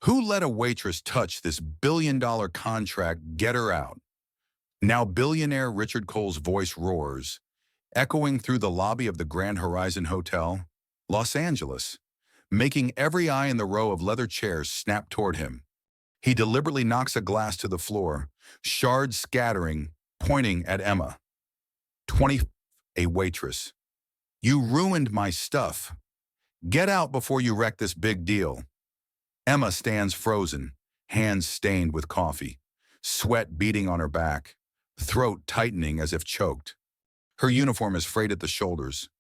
Who let a waitress touch this billion-dollar contract? Get her out. Now billionaire Richard Cole's voice roars, echoing through the lobby of the Grand Horizon Hotel, Los Angeles, making every eye in the row of leather chairs snap toward him. He deliberately knocks a glass to the floor, shards scattering, pointing at Emma. 20, a waitress. You ruined my stuff. Get out before you wreck this big deal. Emma stands frozen, hands stained with coffee, sweat beading on her back, throat tightening as if choked. Her uniform is frayed at the shoulders,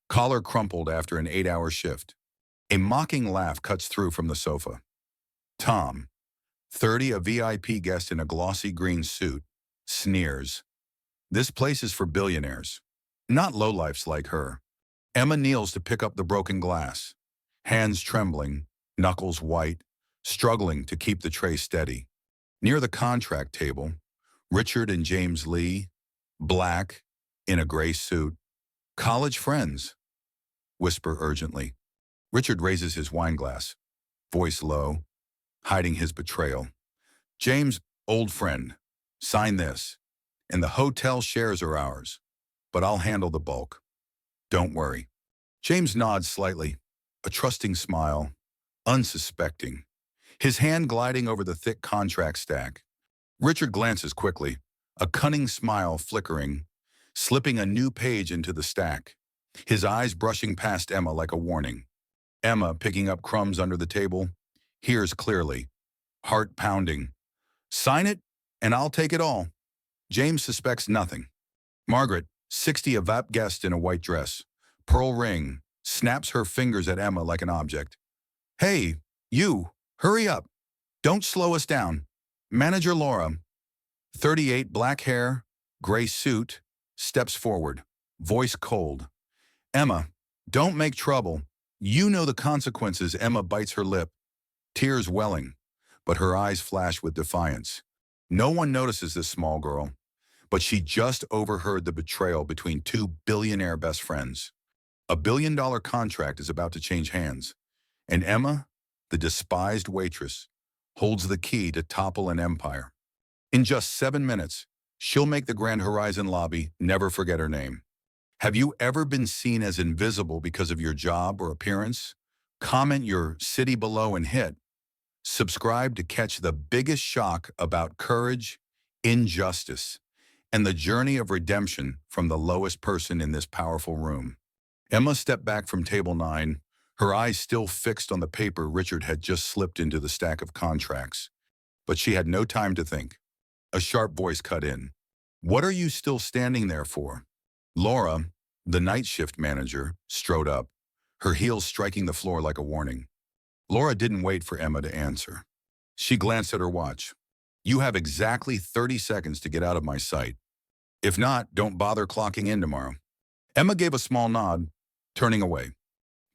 collar crumpled after an 8-hour shift. A mocking laugh cuts through from the sofa. Tom, 30, a VIP guest in a glossy green suit, sneers. This place is for billionaires, not lowlifes like her. Emma kneels to pick up the broken glass, hands trembling, knuckles white, struggling to keep the tray steady. Near the contract table, Richard and James Lee, black, in a gray suit. College friends, whisper urgently. Richard raises his wine glass, voice low, hiding his betrayal. James, old friend, sign this, and the hotel shares are ours, but I'll handle the bulk. Don't worry. James nods slightly, a trusting smile, unsuspecting, his hand gliding over the thick contract stack. Richard glances quickly, a cunning smile flickering, slipping a new page into the stack, his eyes brushing past Emma like a warning. Emma, picking up crumbs under the table, hears clearly, heart pounding. Sign it, and I'll take it all. James suspects nothing. Margaret, 60, a VIP guest in a white dress, pearl ring, snaps her fingers at Emma like an object. Hey, you, hurry up. Don't slow us down. Manager Laura, 38, black hair, gray suit, steps forward, voice cold. Emma, don't make trouble. You know the consequences. Emma bites her lip, tears welling, but her eyes flash with defiance. No one notices this small girl, but she just overheard the betrayal between two billionaire best friends. A billion-dollar contract is about to change hands, and Emma, the despised waitress, holds the key to topple an empire. In just 7 minutes, she'll make the Grand Horizon lobby never forget her name. Have you ever been seen as invisible because of your job or appearance? Comment your city below and hit subscribe to catch the biggest shock about courage, injustice, and the journey of redemption from the lowest person in this powerful room. Emma stepped back from table 9, her eyes still fixed on the paper Richard had just slipped into the stack of contracts. But she had no time to think. A sharp voice cut in. What are you still standing there for? Laura, the night shift manager, strode up, her heels striking the floor like a warning. Laura didn't wait for Emma to answer. She glanced at her watch. You have exactly 30 seconds to get out of my sight. If not, don't bother clocking in tomorrow. Emma gave a small nod, turning away,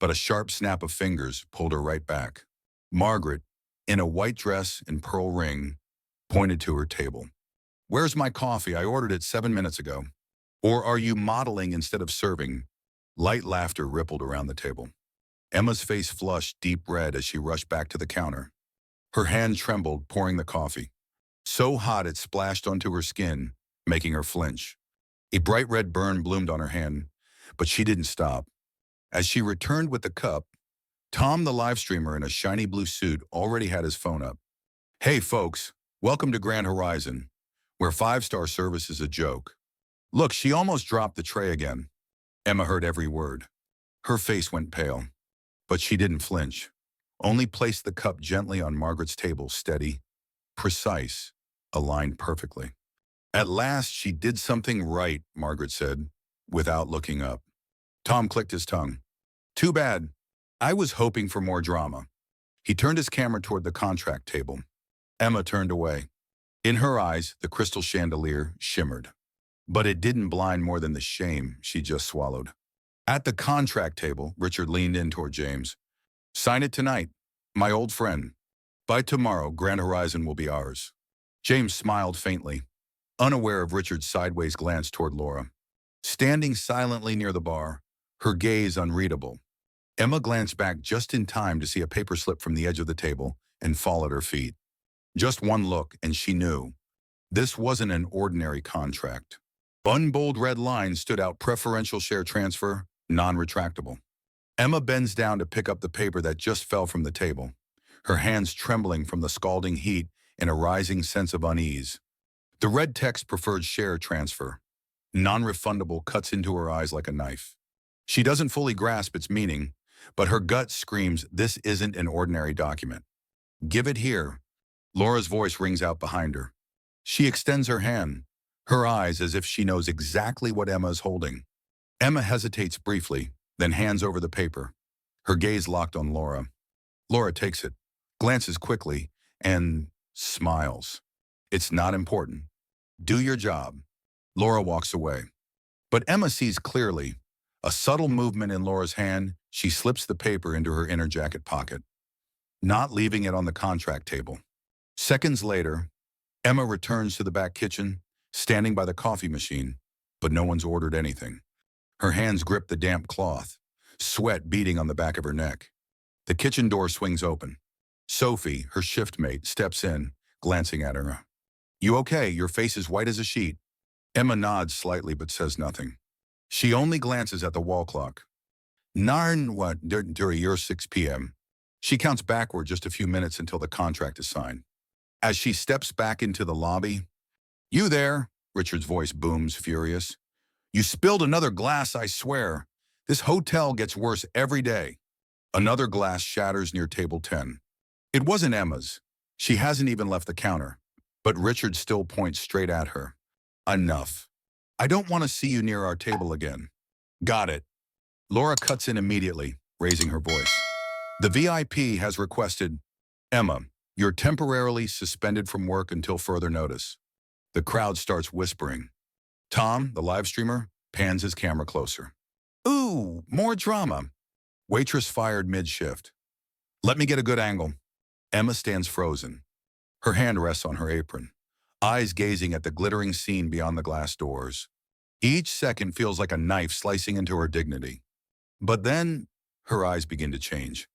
but a sharp snap of fingers pulled her right back. Margaret, in a white dress and pearl ring, pointed to her table. Where's my coffee? I ordered it 7 minutes ago. Or are you modeling instead of serving? Light laughter rippled around the table. Emma's face flushed deep red as she rushed back to the counter. Her hand trembled, pouring the coffee. So hot it splashed onto her skin, making her flinch. A bright red burn bloomed on her hand, but she didn't stop. As she returned with the cup, Tom, the live streamer in a shiny blue suit, already had his phone up. Hey folks, welcome to Grand Horizon, where 5-star service is a joke. Look, she almost dropped the tray again. Emma heard every word. Her face went pale, but she didn't flinch, only placed the cup gently on Margaret's table, steady, precise, aligned perfectly. At last, she did something right, Margaret said, without looking up. Tom clicked his tongue. Too bad. I was hoping for more drama. He turned his camera toward the contract table. Emma turned away. In her eyes, the crystal chandelier shimmered. But it didn't blind more than the shame she just swallowed. At the contract table, Richard leaned in toward James. Sign it tonight, my old friend. By tomorrow, Grand Horizon will be ours. James smiled faintly, unaware of Richard's sideways glance toward Laura. Standing silently near the bar, her gaze unreadable, Emma glanced back just in time to see a paper slip from the edge of the table and fall at her feet. Just one look, and she knew. This wasn't an ordinary contract. Unbold red lines stood out: preferential share transfer, non-retractable. Emma bends down to pick up the paper that just fell from the table, her hands trembling from the scalding heat and a rising sense of unease. The red text preferred share transfer, non-refundable, cuts into her eyes like a knife. She doesn't fully grasp its meaning, but her gut screams, this isn't an ordinary document. Give it here. Laura's voice rings out behind her. She extends her hand, her eyes as if she knows exactly what Emma is holding. Emma hesitates briefly, then hands over the paper, her gaze locked on Laura. Laura takes it, glances quickly, and smiles. It's not important. Do your job. Laura walks away. But Emma sees clearly. A subtle movement in Laura's hand, she slips the paper into her inner jacket pocket, not leaving it on the contract table. Seconds later, Emma returns to the back kitchen, standing by the coffee machine, but no one's ordered anything. Her hands grip the damp cloth, sweat beading on the back of her neck. The kitchen door swings open. Sophie, her shift mate, steps in, glancing at her. You okay? Your face is white as a sheet. Emma nods slightly but says nothing. She only glances at the wall clock. During your 6 p.m. She counts backward just a few minutes until the contract is signed. As she steps back into the lobby, You there? Richard's voice booms, furious. You spilled another glass, I swear. This hotel gets worse every day. Another glass shatters near table 10. It wasn't Emma's. She hasn't even left the counter. But Richard still points straight at her. Enough. I don't want to see you near our table again. Got it. Laura cuts in immediately, raising her voice. The VIP has requested, Emma, you're temporarily suspended from work until further notice. The crowd starts whispering. Tom, the live streamer, pans his camera closer. Ooh, more drama. Waitress fired mid-shift. Let me get a good angle. Emma stands frozen. Her hand rests on her apron, eyes gazing at the glittering scene beyond the glass doors. Each second feels like a knife slicing into her dignity. But then, her eyes begin to change.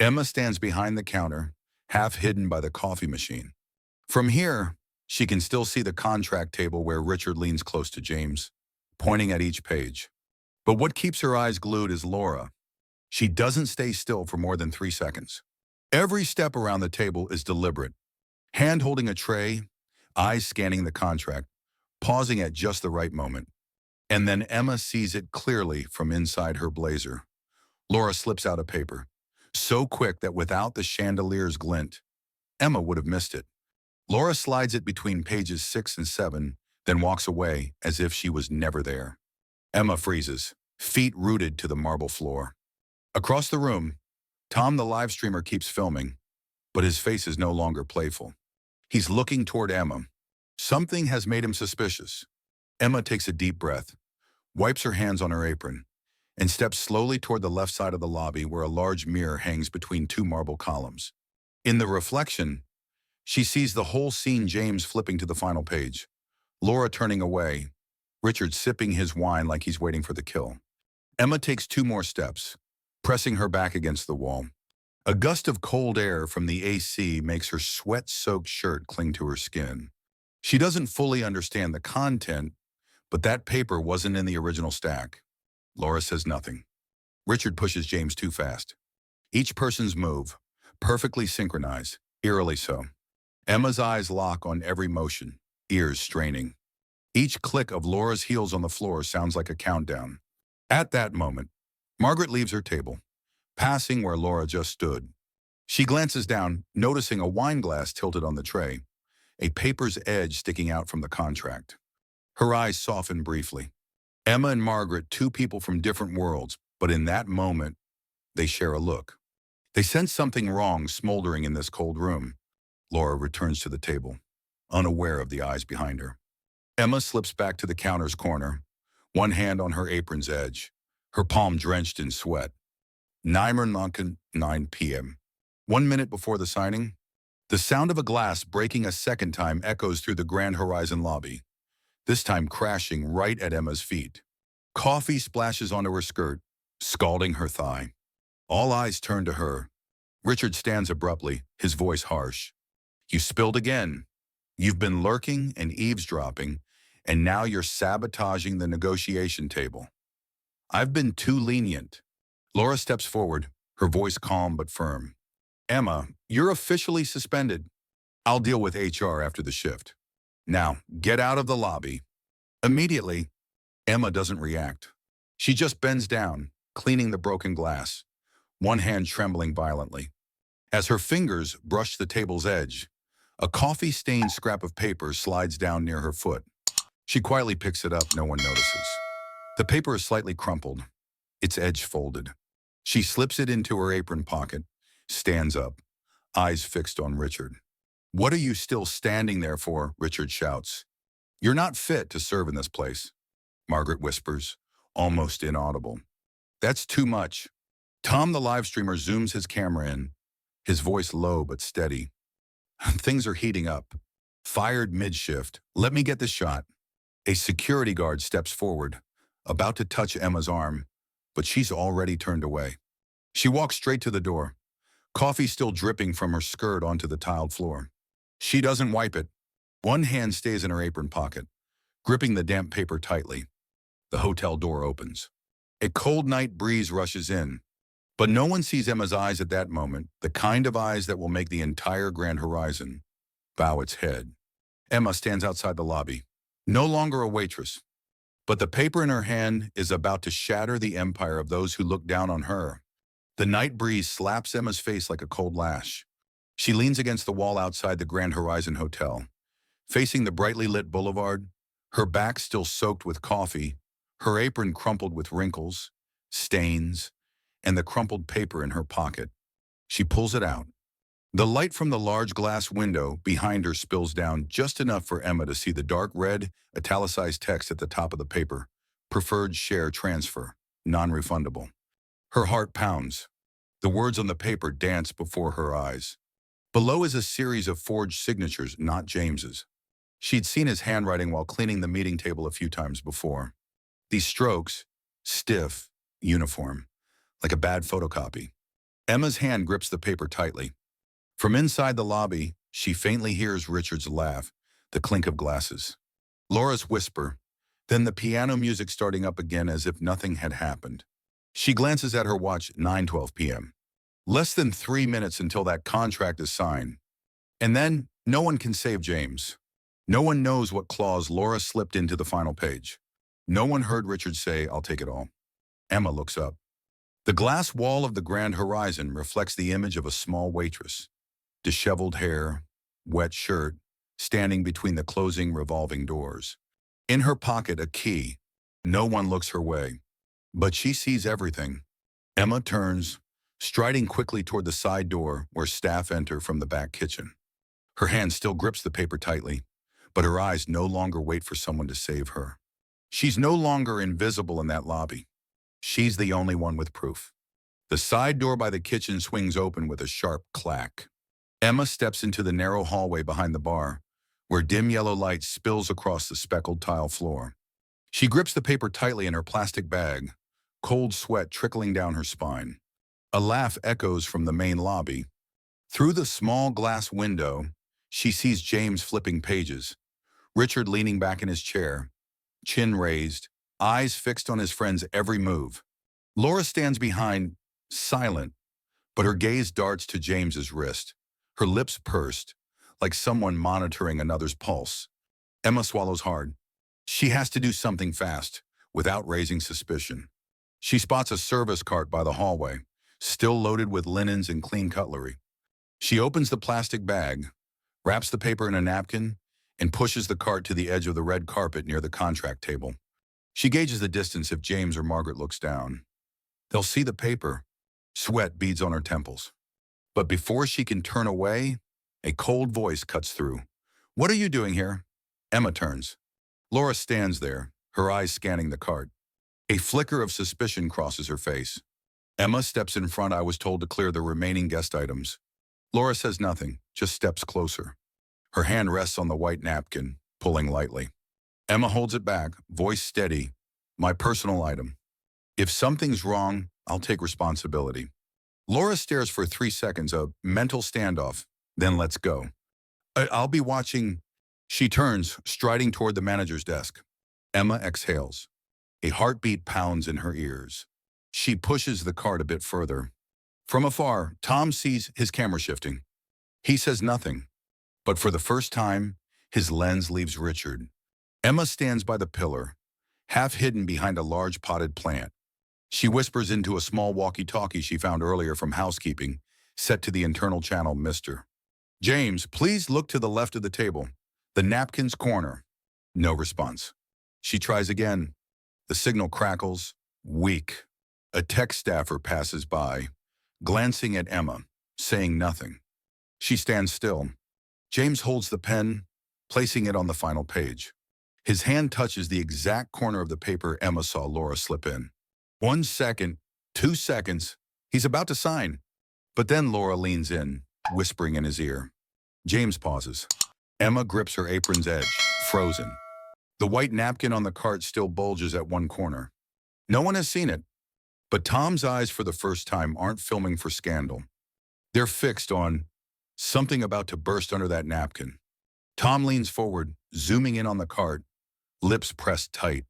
Emma stands behind the counter, half hidden by the coffee machine. From here, she can still see the contract table where Richard leans close to James, pointing at each page. But what keeps her eyes glued is Laura. She doesn't stay still for more than 3 seconds. Every step around the table is deliberate. Hand holding a tray, eyes scanning the contract, pausing at just the right moment. And then Emma sees it clearly from inside her blazer. Laura slips out a paper, so quick that without the chandelier's glint, Emma would have missed it. Laura slides it between pages 6 and 7, then walks away as if she was never there. Emma freezes, feet rooted to the marble floor. Across the room, Tom the live streamer keeps filming, but his face is no longer playful. He's looking toward Emma. Something has made him suspicious. Emma takes a deep breath, wipes her hands on her apron, and steps slowly toward the left side of the lobby where a large mirror hangs between 2 marble columns. In the reflection, she sees the whole scene: James flipping to the final page, Laura turning away, Richard sipping his wine like he's waiting for the kill. Emma takes 2 more steps, pressing her back against the wall. A gust of cold air from the AC makes her sweat-soaked shirt cling to her skin. She doesn't fully understand the content, but that paper wasn't in the original stack. Laura says nothing. Richard pushes James too fast. Each person's move, perfectly synchronized, eerily so. Emma's eyes lock on every motion, ears straining. Each click of Laura's heels on the floor sounds like a countdown. At that moment, Margaret leaves her table, passing where Laura just stood. She glances down, noticing a wine glass tilted on the tray, a paper's edge sticking out from the contract. Her eyes soften briefly. Emma and Margaret, 2 people from different worlds, but in that moment, they share a look. They sense something wrong smoldering in this cold room. Laura returns to the table, unaware of the eyes behind her. Emma slips back to the counter's corner, one hand on her apron's edge, her palm drenched in sweat. 9 p.m. 1 minute before the signing, the sound of a glass breaking a second time echoes through the Grand Horizon lobby, this time crashing right at Emma's feet. Coffee splashes onto her skirt, scalding her thigh. All eyes turn to her, Richard stands abruptly, his voice harsh. You spilled again. You've been lurking and eavesdropping, and now you're sabotaging the negotiation table. I've been too lenient. Laura steps forward, her voice calm but firm. Emma, you're officially suspended. I'll deal with HR after the shift. Now, get out of the lobby. Immediately, Emma doesn't react. She just bends down, cleaning the broken glass, one hand trembling violently. As her fingers brush the table's edge, a coffee-stained scrap of paper slides down near her foot. She quietly picks it up, no one notices. The paper is slightly crumpled, its edge folded. She slips it into her apron pocket, stands up, eyes fixed on Richard. What are you still standing there for? Richard shouts. You're not fit to serve in this place, Margaret whispers, almost inaudible. That's too much. Tom the live streamer zooms his camera in, his voice low but steady. Things are heating up. Fired mid-shift. Let me get this shot. A security guard steps forward, about to touch Emma's arm, but she's already turned away. She walks straight to the door, coffee still dripping from her skirt onto the tiled floor. She doesn't wipe it. One hand stays in her apron pocket, gripping the damp paper tightly. The hotel door opens. A cold night breeze rushes in, but no one sees Emma's eyes at that moment, the kind of eyes that will make the entire Grand Horizon bow its head. Emma stands outside the lobby, no longer a waitress, but the paper in her hand is about to shatter the empire of those who look down on her. The night breeze slaps Emma's face like a cold lash. She leans against the wall outside the Grand Horizon Hotel, facing the brightly lit boulevard, her back still soaked with coffee, her apron crumpled with wrinkles, stains, and the crumpled paper in her pocket. She pulls it out. The light from the large glass window behind her spills down just enough for Emma to see the dark red, italicized text at the top of the paper. Preferred share transfer, non-refundable. Her heart pounds. The words on the paper dance before her eyes. Below is a series of forged signatures, not James's. She'd seen his handwriting while cleaning the meeting table a few times before. These strokes, stiff, uniform, like a bad photocopy. Emma's hand grips the paper tightly. From inside the lobby, she faintly hears Richard's laugh, the clink of glasses. Laura's whisper, then the piano music starting up again as if nothing had happened. She glances at her watch, 9:12 p.m. Less than 3 minutes until that contract is signed. And then, no one can save James. No one knows what clause Laura slipped into the final page. No one heard Richard say, I'll take it all. Emma looks up. The glass wall of the Grand Horizon reflects the image of a small waitress. Disheveled hair, wet shirt, standing between the closing revolving doors. In her pocket, a key. No one looks her way. But she sees everything. Emma turns, striding quickly toward the side door where staff enter from the back kitchen. Her hand still grips the paper tightly, but her eyes no longer wait for someone to save her. She's no longer invisible in that lobby. She's the only one with proof. The side door by the kitchen swings open with a sharp clack. Emma steps into the narrow hallway behind the bar, where dim yellow light spills across the speckled tile floor. She grips the paper tightly in her plastic bag, cold sweat trickling down her spine. A laugh echoes from the main lobby. Through the small glass window, she sees James flipping pages, Richard leaning back in his chair, chin raised, eyes fixed on his friend's every move. Laura stands behind, silent, but her gaze darts to James's wrist, her lips pursed, like someone monitoring another's pulse. Emma swallows hard. She has to do something fast, without raising suspicion. She spots a service cart by the hallway, still loaded with linens and clean cutlery. She opens the plastic bag, wraps the paper in a napkin, and pushes the cart to the edge of the red carpet near the contract table. She gauges the distance if James or Margaret looks down. They'll see the paper. Sweat beads on her temples. But before she can turn away, a cold voice cuts through. What are you doing here? Emma turns. Laura stands there, her eyes scanning the cart. A flicker of suspicion crosses her face. Emma steps in front. I was told to clear the remaining guest items. Laura says nothing, just steps closer. Her hand rests on the white napkin, pulling lightly. Emma holds it back, voice steady. My personal item. If something's wrong, I'll take responsibility. Laura stares for 3 seconds, a mental standoff, then lets go. I'll be watching." She turns, striding toward the manager's desk. Emma exhales. A heartbeat pounds in her ears. She pushes the cart a bit further. From afar, Tom sees his camera shifting. He says nothing, but for the first time, his lens leaves Richard. Emma stands by the pillar, half hidden behind a large potted plant. She whispers into a small walkie-talkie she found earlier from housekeeping, set to the internal channel, "Mr. James, please look to the left of the table. The napkins corner." No response. She tries again. The signal crackles, weak. A tech staffer passes by, glancing at Emma, saying nothing. She stands still. James holds the pen, placing it on the final page. His hand touches the exact corner of the paper Emma saw Laura slip in. 1 second, 2 seconds, he's about to sign. But then Laura leans in, whispering in his ear. James pauses. Emma grips her apron's edge, frozen. The white napkin on the cart still bulges at one corner. No one has seen it, but Tom's eyes for the first time aren't filming for scandal. They're fixed on something about to burst under that napkin. Tom leans forward, zooming in on the cart, lips pressed tight.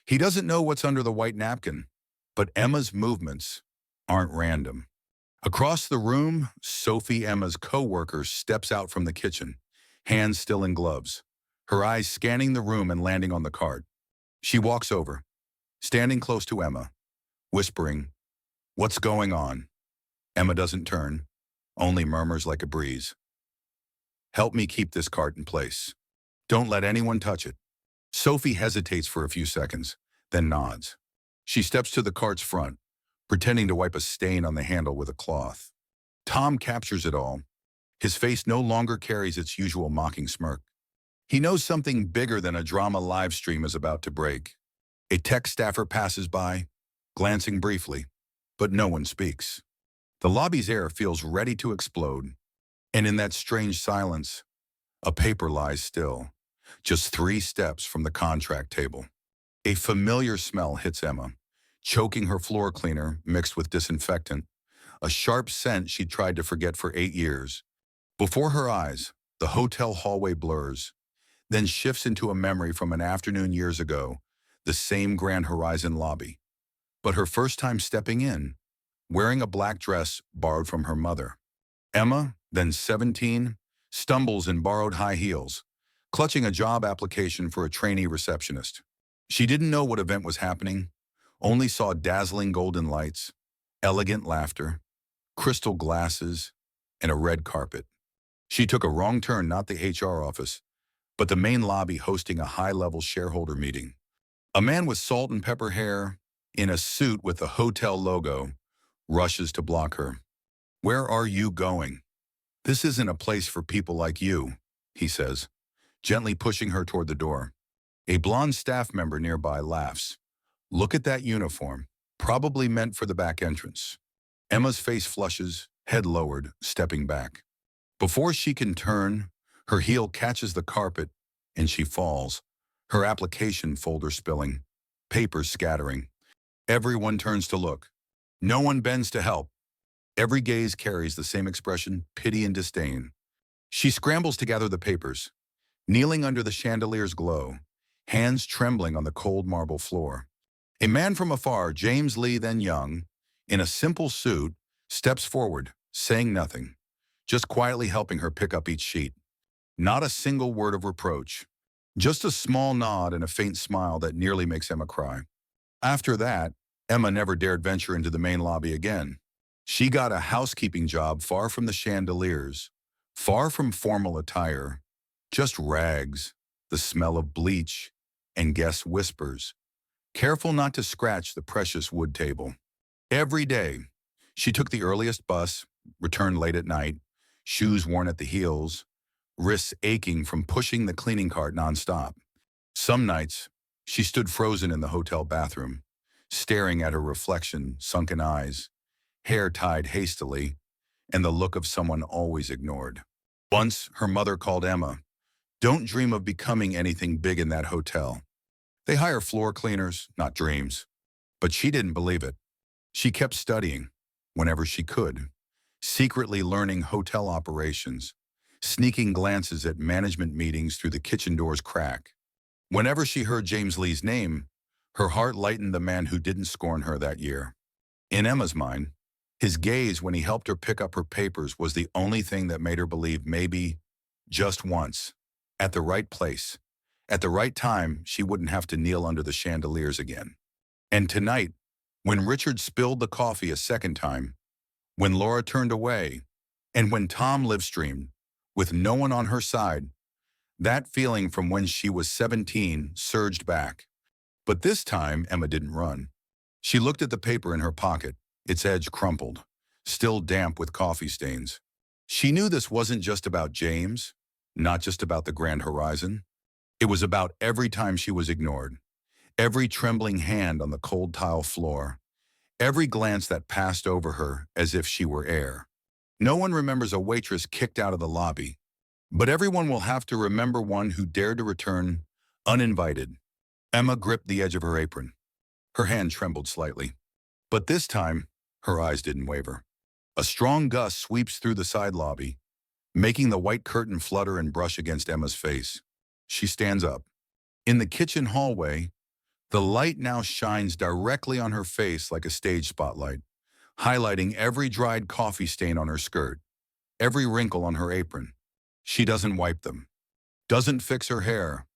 He doesn't know what's under the white napkin, but Emma's movements aren't random. Across the room, Sophie, Emma's co-worker, steps out from the kitchen, hands still in gloves, her eyes scanning the room and landing on the cart. She walks over, standing close to Emma, whispering, "What's going on?" Emma doesn't turn, only murmurs like a breeze, "Help me keep this cart in place. Don't let anyone touch it." Sophie hesitates for a few seconds, then nods. She steps to the cart's front, pretending to wipe a stain on the handle with a cloth. Tom captures it all. His face no longer carries its usual mocking smirk. He knows something bigger than a drama live stream is about to break. A tech staffer passes by, glancing briefly, but no one speaks. The lobby's air feels ready to explode, and in that strange silence, a paper lies still, just 3 steps from the contract table. A familiar smell hits Emma, choking her floor cleaner mixed with disinfectant, a sharp scent she'd tried to forget for 8 years. Before her eyes, the hotel hallway blurs, then shifts into a memory from an afternoon years ago, the same Grand Horizon lobby. But her first time stepping in, wearing a black dress borrowed from her mother. Emma, then 17, stumbles in borrowed high heels, clutching a job application for a trainee receptionist. She didn't know what event was happening, only saw dazzling golden lights, elegant laughter, crystal glasses, and a red carpet. She took a wrong turn, not the HR office, but the main lobby hosting a high-level shareholder meeting. A man with salt and pepper hair, in a suit with the hotel logo, rushes to block her. "Where are you going? This isn't a place for people like you," he says, gently pushing her toward the door. A blonde staff member nearby laughs. "Look at that uniform, probably meant for the back entrance." Emma's face flushes, head lowered, stepping back. Before she can turn, her heel catches the carpet and she falls, her application folder spilling, papers scattering. Everyone turns to look. No one bends to help. Every gaze carries the same expression, pity and disdain. She scrambles to gather the papers, kneeling under the chandelier's glow, hands trembling on the cold marble floor. A man from afar, James Lee, then young, in a simple suit, steps forward, saying nothing, just quietly helping her pick up each sheet. Not a single word of reproach, just a small nod and a faint smile that nearly makes Emma cry. After that, Emma never dared venture into the main lobby again. She got a housekeeping job far from the chandeliers, far from formal attire, just rags, the smell of bleach, and guest whispers, careful not to scratch the precious wood table. Every day, she took the earliest bus, returned late at night, shoes worn at the heels, wrists aching from pushing the cleaning cart nonstop. Some nights, she stood frozen in the hotel bathroom, staring at her reflection, sunken eyes, hair tied hastily, and the look of someone always ignored. Once, her mother called Emma, "Don't dream of becoming anything big in that hotel. They hire floor cleaners, not dreams." But she didn't believe it. She kept studying, whenever she could, secretly learning hotel operations, sneaking glances at management meetings through the kitchen door's crack. Whenever she heard James Lee's name, her heart lightened the man who didn't scorn her that year. In Emma's mind, his gaze when he helped her pick up her papers was the only thing that made her believe maybe, just once, at the right place, at the right time, she wouldn't have to kneel under the chandeliers again. And tonight, when Richard spilled the coffee a second time, when Laura turned away, and when Tom livestreamed, with no one on her side, that feeling from when she was 17 surged back. But this time, Emma didn't run. She looked at the paper in her pocket, its edge crumpled, still damp with coffee stains. She knew this wasn't just about James, not just about the Grand Horizon. It was about every time she was ignored, every trembling hand on the cold tile floor, every glance that passed over her as if she were air. No one remembers a waitress kicked out of the lobby, but everyone will have to remember one who dared to return uninvited. Emma gripped the edge of her apron. Her hand trembled slightly. But this time, her eyes didn't waver. A strong gust sweeps through the side lobby, making the white curtain flutter and brush against Emma's face. She stands up. In the kitchen hallway, the light now shines directly on her face like a stage spotlight, highlighting every dried coffee stain on her skirt, every wrinkle on her apron. She doesn't wipe them, doesn't fix her hair.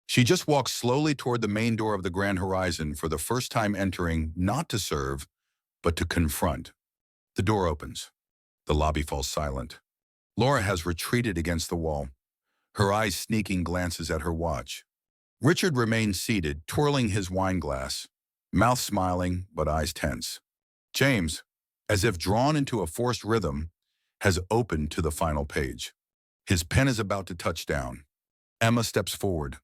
She just walks slowly toward the main door of the Grand Horizon for the first time, entering not to serve, but to confront. The door opens. The lobby falls silent. Laura has retreated against the wall, her eyes sneaking glances at her watch. Richard remains seated, twirling his wine glass, mouth smiling but eyes tense. James, as if drawn into a forced rhythm, has opened to the final page. His pen is about to touch down. Emma steps forward.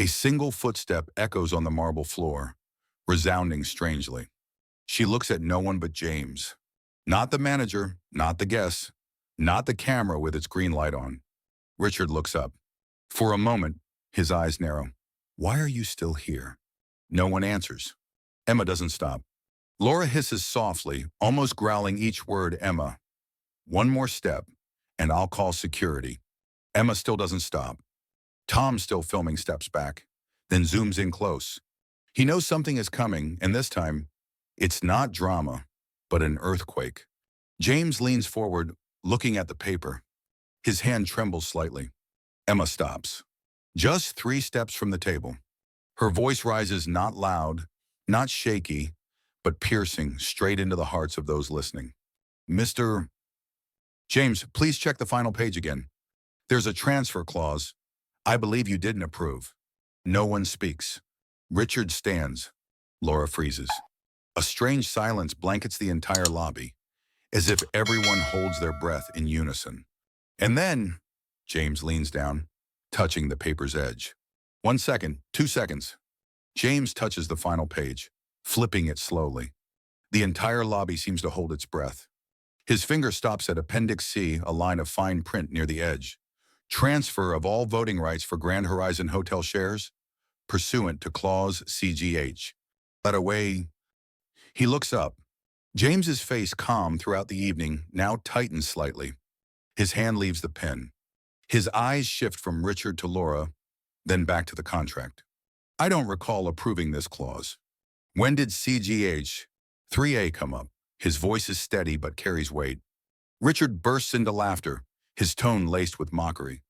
A single footstep echoes on the marble floor, resounding strangely. She looks at no one but James. Not the manager, not the guests, not the camera with its green light on. Richard looks up. For a moment, his eyes narrow. Why are you still here? No one answers. Emma doesn't stop. Laura hisses softly, almost growling each word. Emma. One more step, and I'll call security. Emma still doesn't stop. Tom, still filming, steps back, then zooms in close. He knows something is coming, and this time, it's not drama, but an earthquake. James leans forward, looking at the paper. His hand trembles slightly. Emma stops. Just 3 steps from the table. Her voice rises, not loud, not shaky, but piercing straight into the hearts of those listening. Mr. James, please check the final page again. There's a transfer clause. I believe you didn't approve. No one speaks. Richard stands. Laura freezes. A strange silence blankets the entire lobby, as if everyone holds their breath in unison. And then, James leans down, touching the paper's edge. 1 second, 2 seconds. James touches the final page, flipping it slowly. The entire lobby seems to hold its breath. His finger stops at Appendix C, a line of fine print near the edge. Transfer of all voting rights for Grand Horizon Hotel shares, pursuant to Clause CGH. That away. He looks up. James's face, calm throughout the evening, now tightens slightly. His hand leaves the pen. His eyes shift from Richard to Laura, then back to the contract. I don't recall approving this clause. When did CGH 3A come up? His voice is steady but carries weight. Richard bursts into laughter, his tone laced with mockery.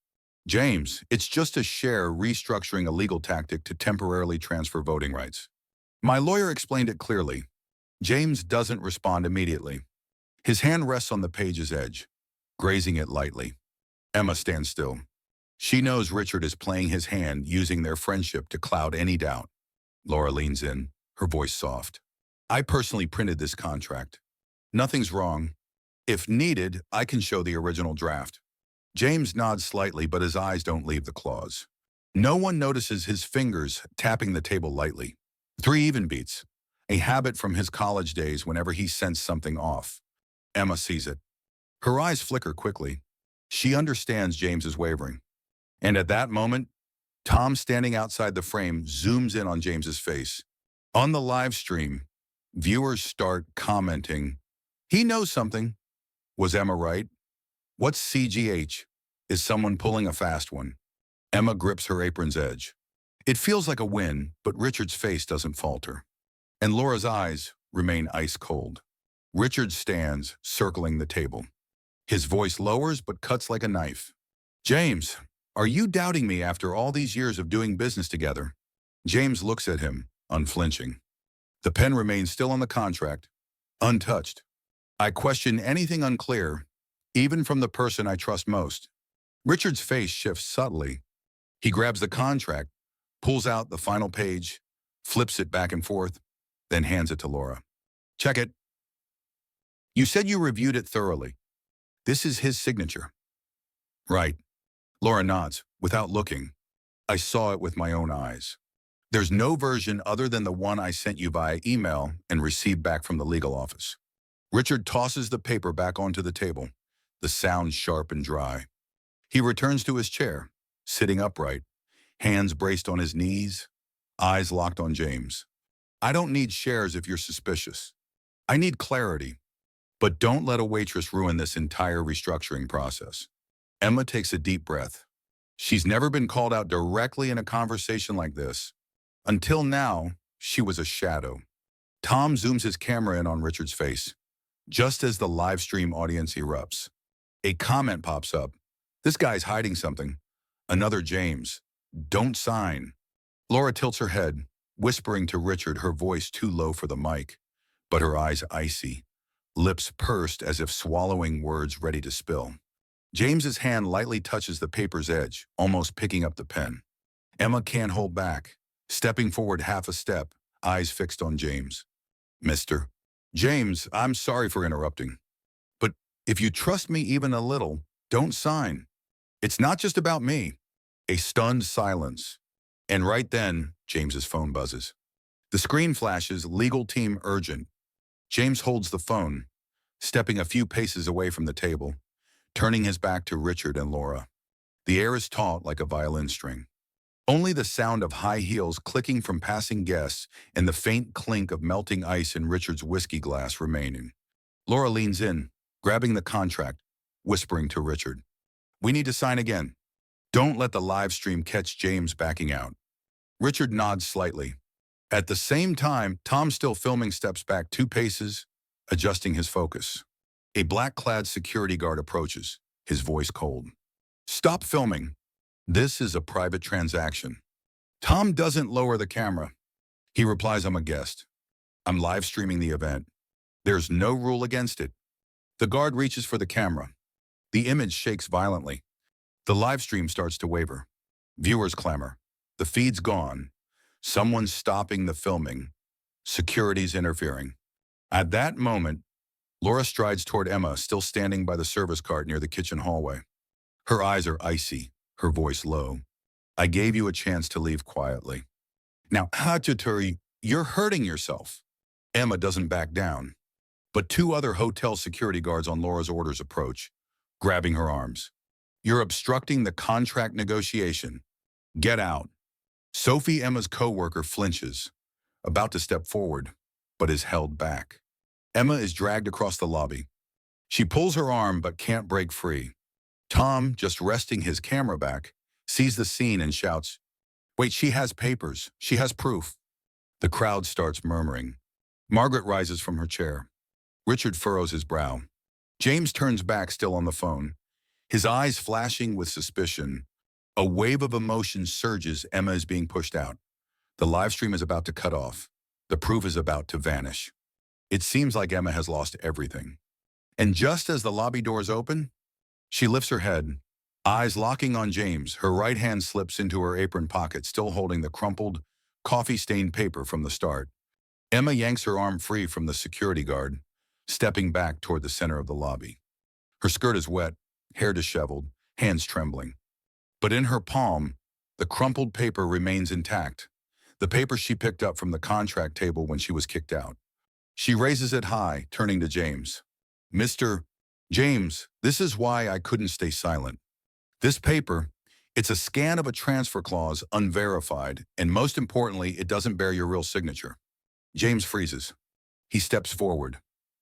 James, it's just a share restructuring a legal tactic to temporarily transfer voting rights. My lawyer explained it clearly. James doesn't respond immediately. His hand rests on the page's edge, grazing it lightly. Emma stands still. She knows Richard is playing his hand, using their friendship to cloud any doubt. Laura leans in, her voice soft. I personally printed this contract. Nothing's wrong. If needed, I can show the original draft. James nods slightly, but his eyes don't leave the clause. No one notices his fingers tapping the table lightly. 3 even beats, a habit from his college days whenever he sensed something off. Emma sees it. Her eyes flicker quickly. She understands James is wavering. And at that moment, Tom, standing outside the frame, zooms in on James's face. On the live stream, viewers start commenting, He knows something. Was Emma right? What's CGH? Is someone pulling a fast one? Emma grips her apron's edge. It feels like a win, but Richard's face doesn't falter. And Laura's eyes remain ice cold. Richard stands, circling the table. His voice lowers but cuts like a knife. James, are you doubting me after all these years of doing business together? James looks at him, unflinching. The pen remains still on the contract, untouched. I question anything unclear, even from the person I trust most. Richard's face shifts subtly. He grabs the contract, pulls out the final page, flips it back and forth, then hands it to Laura. Check it. You said you reviewed it thoroughly. This is his signature. Right. Laura nods, without looking. I saw it with my own eyes. There's no version other than the one I sent you via email and received back from the legal office. Richard tosses the paper back onto the table, the sound sharp and dry. He returns to his chair, sitting upright, hands braced on his knees, eyes locked on James. I don't need shares if you're suspicious. I need clarity. But don't let a waitress ruin this entire restructuring process. Emma takes a deep breath. She's never been called out directly in a conversation like this. Until now, she was a shadow. Tom zooms his camera in on Richard's face, just as the live stream audience erupts. A comment pops up. This guy's hiding something. Another James. Don't sign. Laura tilts her head, whispering to Richard, her voice too low for the mic, but her eyes icy, lips pursed as if swallowing words ready to spill. James's hand lightly touches the paper's edge, almost picking up the pen. Emma can't hold back, stepping forward half a step, eyes fixed on James. Mr. James, I'm sorry for interrupting. But if you trust me even a little, don't sign. It's not just about me. A stunned silence. And right then, James's phone buzzes. The screen flashes, legal team urgent. James holds the phone, stepping a few paces away from the table, turning his back to Richard and Laura. The air is taut like a violin string. Only the sound of high heels clicking from passing guests and the faint clink of melting ice in Richard's whiskey glass remaining. Laura leans in, grabbing the contract, whispering to Richard. We need to sign again. Don't let the live stream catch James backing out. Richard nods slightly. At the same time, Tom, still filming, steps back 2 paces, adjusting his focus. A black-clad security guard approaches, his voice cold. Stop filming. This is a private transaction. Tom doesn't lower the camera. He replies, I'm a guest. I'm live streaming the event. There's no rule against it. The guard reaches for the camera. The image shakes violently. The live stream starts to waver. Viewers clamor. The feed's gone. Someone's stopping the filming. Security's interfering. At that moment, Laura strides toward Emma, still standing by the service cart near the kitchen hallway. Her eyes are icy, her voice low. I gave you a chance to leave quietly. Now, Hachituri, you're hurting yourself. Emma doesn't back down. But 2 other hotel security guards on Laura's orders approach, grabbing her arms. You're obstructing the contract negotiation. Get out. Sophie, Emma's co-worker, flinches, about to step forward, but is held back. Emma is dragged across the lobby. She pulls her arm but can't break free. Tom, just resting his camera back, sees the scene and shouts, Wait, she has papers. She has proof. The crowd starts murmuring. Margaret rises from her chair. Richard furrows his brow. James turns back, still on the phone, his eyes flashing with suspicion. A wave of emotion surges. Emma is being pushed out. The live stream is about to cut off. The proof is about to vanish. It seems like Emma has lost everything. And just as the lobby doors open, she lifts her head, eyes locking on James. Her right hand slips into her apron pocket, still holding the crumpled, coffee-stained paper from the start. Emma yanks her arm free from the security guard, stepping back toward the center of the lobby. Her skirt is wet, hair disheveled, hands trembling. But in her palm, the crumpled paper remains intact, the paper she picked up from the contract table when she was kicked out. She raises it high, turning to James. Mr. James, this is why I couldn't stay silent. This paper, it's a scan of a transfer clause, unverified, and most importantly, it doesn't bear your real signature. James freezes. He steps forward,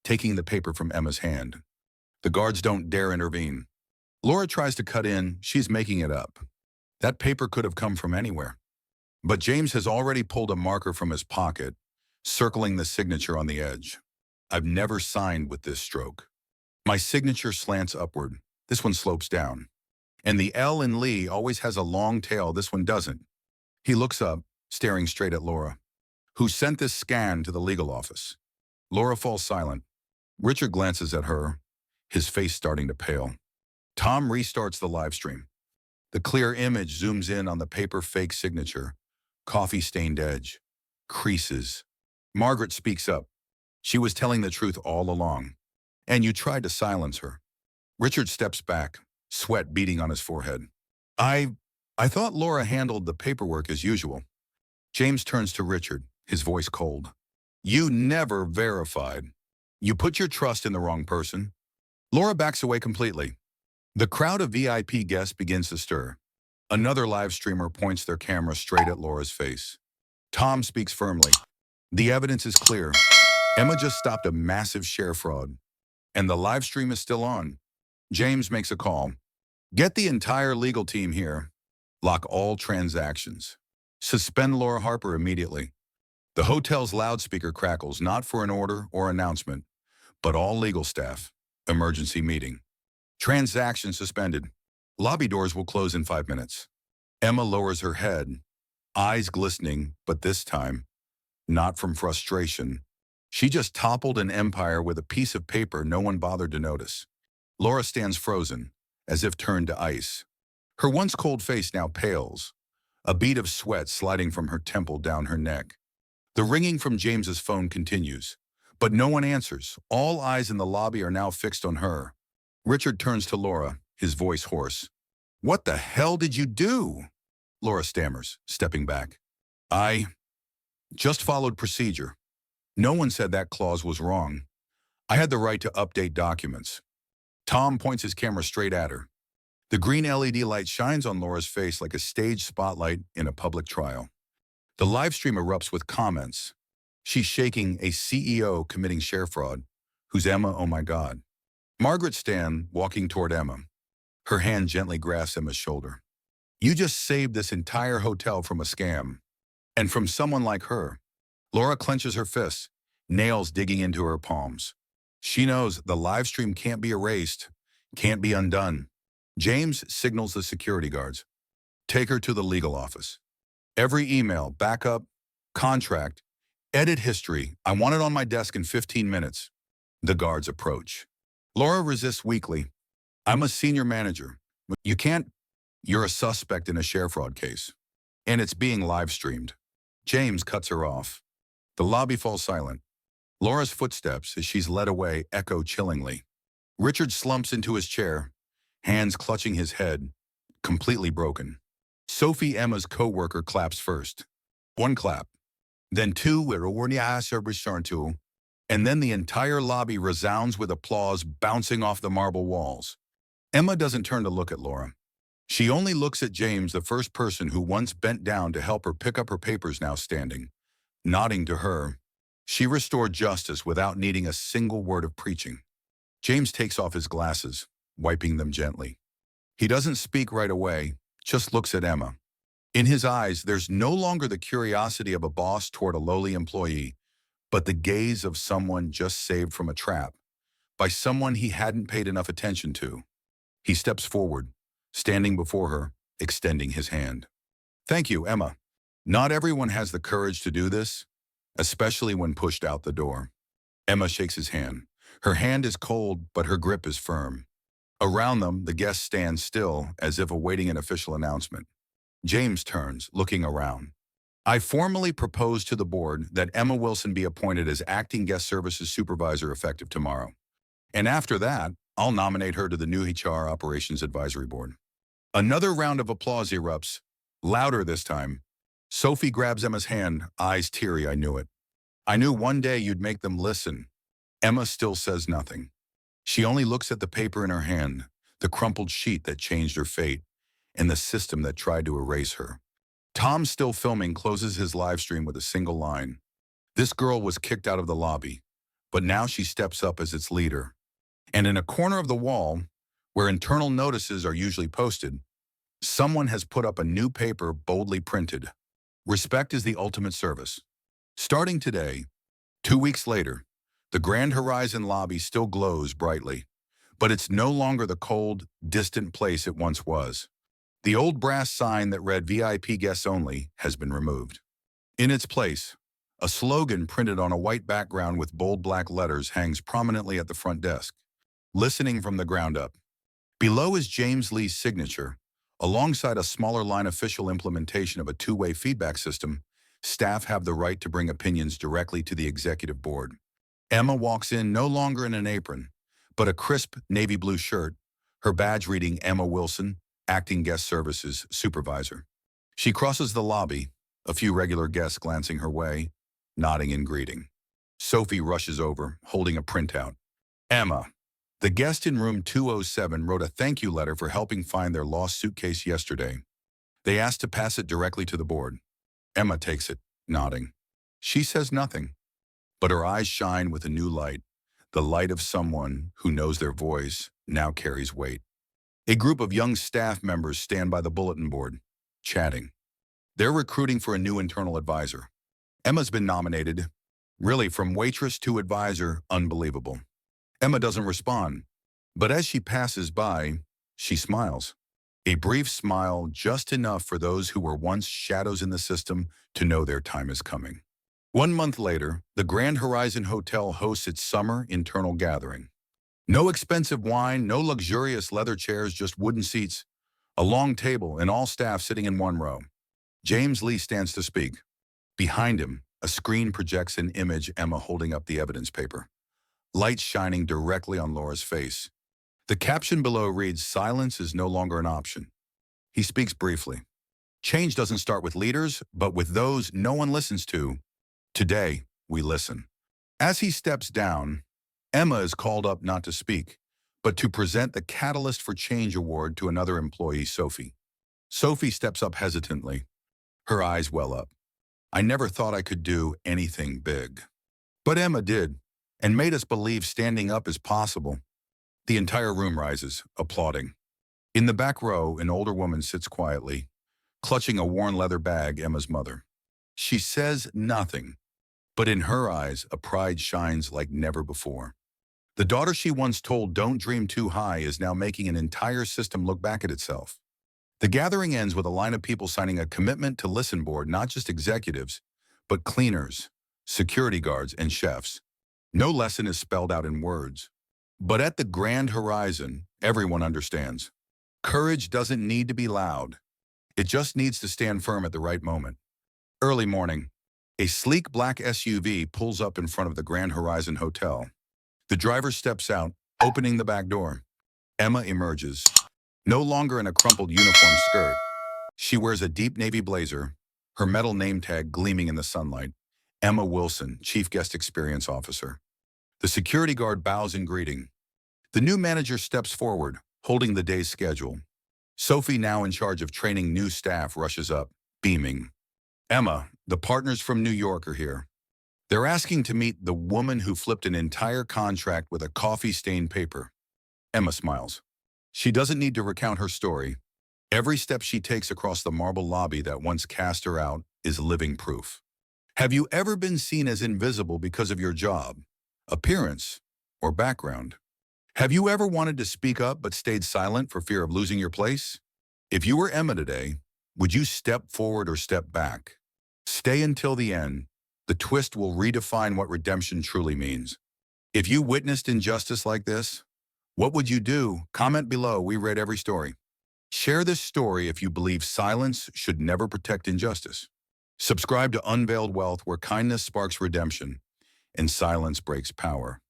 taking the paper from Emma's hand. The guards don't dare intervene. Laura tries to cut in, she's making it up. That paper could have come from anywhere. But James has already pulled a marker from his pocket, circling the signature on the edge. I've never signed with this stroke. My signature slants upward. This one slopes down. And the L in Lee always has a long tail, this one doesn't. He looks up, staring straight at Laura. Who sent this scan to the legal office? Laura falls silent. Richard glances at her, his face starting to pale. Tom restarts the live stream. The clear image zooms in on the paper fake signature, coffee-stained edge, creases. Margaret speaks up. She was telling the truth all along, and you tried to silence her. Richard steps back, sweat beading on his forehead. I thought Laura handled the paperwork as usual. James turns to Richard, his voice cold. You never verified. You put your trust in the wrong person. Laura backs away completely. The crowd of VIP guests begins to stir. Another live streamer points their camera straight at Laura's face. Tom speaks firmly. The evidence is clear. Emma just stopped a massive share fraud, and the live stream is still on. James makes a call. Get the entire legal team here. Lock all transactions. Suspend Laura Harper immediately. The hotel's loudspeaker crackles, not for an order or announcement, but all legal staff. Emergency meeting. Transaction suspended. Lobby doors will close in 5 minutes. Emma lowers her head, eyes glistening, but this time, not from frustration. She just toppled an empire with a piece of paper no one bothered to notice. Laura stands frozen, as if turned to ice. Her once cold face now pales, a bead of sweat sliding from her temple down her neck. The ringing from James's phone continues, but no one answers. All eyes in the lobby are now fixed on her. Richard turns to Laura, his voice hoarse. What the hell did you do? Laura stammers, stepping back. I just followed procedure. No one said that clause was wrong. I had the right to update documents. Tom points his camera straight at her. The green LED light shines on Laura's face like a stage spotlight in a public trial. The live stream erupts with comments. She's shaking a CEO committing share fraud. Who's Emma? Oh my God. Margaret Stan walking toward Emma. Her hand gently grasps Emma's shoulder. You just saved this entire hotel from a scam. And from someone like her. Laura clenches her fists, nails digging into her palms. She knows the live stream can't be erased, can't be undone. James signals the security guards. Take her to the legal office. Every email, backup, contract, edit history, I want it on my desk in 15 minutes. The guards approach. Laura resists weakly. I'm a senior manager. You can't. You're a suspect in a share fraud case. And it's being live streamed. James cuts her off. The lobby falls silent. Laura's footsteps, as she's led away, echo chillingly. Richard slumps into his chair, hands clutching his head, completely broken. Sophie, Emma's co-worker, claps first. One clap. Then two, and then the entire lobby resounds with applause bouncing off the marble walls. Emma doesn't turn to look at Laura. She only looks at James, the first person who once bent down to help her pick up her papers, now standing. Nodding to her, she restored justice without needing a single word of preaching. James takes off his glasses, wiping them gently. He doesn't speak right away, just looks at Emma. In his eyes, there's no longer the curiosity of a boss toward a lowly employee, but the gaze of someone just saved from a trap, by someone he hadn't paid enough attention to. He steps forward, standing before her, extending his hand. Thank you, Emma. Not everyone has the courage to do this, especially when pushed out the door. Emma shakes his hand. Her hand is cold, but her grip is firm. Around them, the guests stand still, as if awaiting an official announcement. James turns, looking around. I formally propose to the board that Emma Wilson be appointed as acting guest services supervisor effective tomorrow. And after that, I'll nominate her to the new HR Operations Advisory Board. Another round of applause erupts, louder this time. Sophie grabs Emma's hand, eyes teary. I knew it. I knew one day you'd make them listen. Emma still says nothing. She only looks at the paper in her hand, the crumpled sheet that changed her fate, and the system that tried to erase her. Tom, still filming, closes his live stream with a single line. This girl was kicked out of the lobby, but now she steps up as its leader. And in a corner of the wall, where internal notices are usually posted, someone has put up a new paper boldly printed. Respect is the ultimate service. Starting today, 2 weeks later, the Grand Horizon lobby still glows brightly, but it's no longer the cold, distant place it once was. The old brass sign that read VIP guests only has been removed. In its place, a slogan printed on a white background with bold black letters hangs prominently at the front desk. Listening from the ground up. Below is James Lee's signature. Alongside a smaller line official implementation of a two-way feedback system, staff have the right to bring opinions directly to the executive board. Emma walks in no longer in an apron, but a crisp navy blue shirt, her badge reading Emma Wilson, Acting Guest Services Supervisor. She crosses the lobby, a few regular guests glancing her way, nodding in greeting. Sophie rushes over, holding a printout. Emma, the guest in room 207 wrote a thank you letter for helping find their lost suitcase yesterday. They asked to pass it directly to the board. Emma takes it, nodding. She says nothing, but her eyes shine with a new light, the light of someone who knows their voice now carries weight. A group of young staff members stand by the bulletin board, chatting. They're recruiting for a new internal advisor. Emma's been nominated. Really, from waitress to advisor, unbelievable. Emma doesn't respond, but as she passes by, she smiles. A brief smile, just enough for those who were once shadows in the system to know their time is coming. 1 month later, the Grand Horizon Hotel hosts its summer internal gathering. No expensive wine, no luxurious leather chairs, just wooden seats, a long table, and all staff sitting in one row. James Lee stands to speak. Behind him, a screen projects an image, Emma holding up the evidence paper. Light shining directly on Laura's face. The caption below reads, "Silence is no longer an option." He speaks briefly. Change doesn't start with leaders, but with those no one listens to. Today, we listen. As he steps down, Emma is called up not to speak, but to present the Catalyst for Change award to another employee, Sophie. Sophie steps up hesitantly. Her eyes well up. I never thought I could do anything big. But Emma did, and made us believe standing up is possible. The entire room rises, applauding. In the back row, an older woman sits quietly, clutching a worn leather bag, Emma's mother. She says nothing, but in her eyes, a pride shines like never before. The daughter she once told, "Don't dream too high," is now making an entire system look back at itself. The gathering ends with a line of people signing a commitment to listen board, not just executives, but cleaners, security guards, and chefs. No lesson is spelled out in words. But at the Grand Horizon, everyone understands. Courage doesn't need to be loud. It just needs to stand firm at the right moment. Early morning, a sleek black SUV pulls up in front of the Grand Horizon Hotel. The driver steps out, opening the back door. Emma emerges, no longer in a crumpled uniform skirt. She wears a deep navy blazer, her metal name tag gleaming in the sunlight. Emma Wilson, Chief Guest Experience Officer. The security guard bows in greeting. The new manager steps forward, holding the day's schedule. Sophie, now in charge of training new staff, rushes up, beaming. Emma, the partners from New York are here. They're asking to meet the woman who flipped an entire contract with a coffee-stained paper. Emma smiles. She doesn't need to recount her story. Every step she takes across the marble lobby that once cast her out is living proof. Have you ever been seen as invisible because of your job, appearance, or background? Have you ever wanted to speak up but stayed silent for fear of losing your place? If you were Emma today, would you step forward or step back? Stay until the end. The twist will redefine what redemption truly means. If you witnessed injustice like this, what would you do? Comment below. We read every story. Share this story if you believe silence should never protect injustice. Subscribe to Unveiled Wealth, where kindness sparks redemption and silence breaks power.